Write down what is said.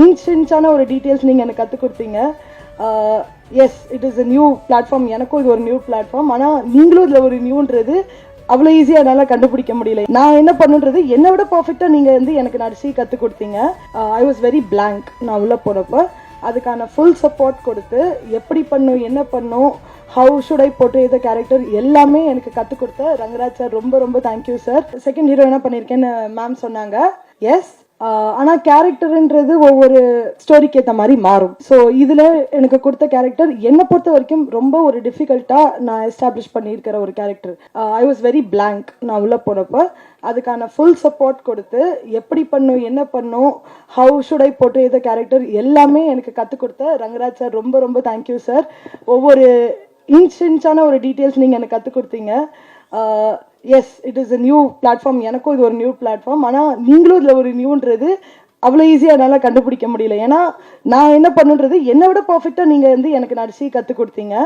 இன்ச்சான ஒரு டீட்டெயில்ஸ் நீங்கள் எனக்கு கற்றுக் கொடுத்தீங்க. Yes, it is a new platform. எனக்கும் இது ஒரு நியூ பிளாட்ஃபார்ம். ஆனால் நீங்களும் இதில் ஒரு நியூன்றது அவ்வளோ ஈஸியாக என்னால் கண்டுபிடிக்க முடியல. நான் என்ன பண்ணுன்றது என்னை விட பர்ஃபெக்டாக நீங்கள் எனக்கு நடிச்சு கற்றுக் கொடுத்தீங்க. ஐ வாஸ் வெரி பிளாங்க் நான் உள்ளே போனப்போ. அதுக்கான ஃபுல் சப்போர்ட் கொடுத்து எப்படி பண்ணும், என்ன பண்ணும், ஹவு ஷுட் ஐ போட்டு இந்த கேரக்டர் எல்லாமே எனக்கு கற்றுக் கொடுத்த ரங்கராஜ் சார் ரொம்ப ரொம்ப தேங்க்யூ சார். செகண்ட் ஹீரோயினாக பண்ணியிருக்கேன்னு மேம் சொன்னாங்க. எஸ், ஆனால் கேரக்டருன்றது ஒவ்வொரு ஸ்டோரிக்கு ஏற்ற மாதிரி மாறும். ஸோ இதில் எனக்கு கொடுத்த கேரக்டர் என்னை பொறுத்த வரைக்கும் ரொம்ப ஒரு டிஃபிகல்ட்டாக நான் எஸ்டாப்ளிஷ் பண்ணியிருக்கிற ஒரு character. I was very blank நான் உள்ளே போனப்போ. அதுக்கான ஃபுல் சப்போர்ட் கொடுத்து எப்படி பண்ணும், என்ன பண்ணும், ஹவு ஷுட் ஐ போட்டு இந்த கேரக்டர் எல்லாமே எனக்கு கற்றுக் கொடுத்த ரங்கராஜ் சார் ரொம்ப ரொம்ப தேங்க்யூ சார். ஒவ்வொரு இன்ச்சான ஒரு டீட்டெயில்ஸ் நீங்கள் எனக்கு கற்றுக் கொடுத்தீங்க. Yes, it is a new platform. எனக்கும் இது ஒரு நியூ பிளாட்ஃபார்ம். ஆனால் நீங்களும் இதில் ஒரு நியூன்றது அவ்வளோ ஈஸியாக என்னால் கண்டுபிடிக்க முடியல. ஏன்னா நான் என்ன பண்ணுன்றது என்னை விட பர்ஃபெக்டாக நீங்கள் எனக்கு நடிச்சு கற்றுக் கொடுத்தீங்க.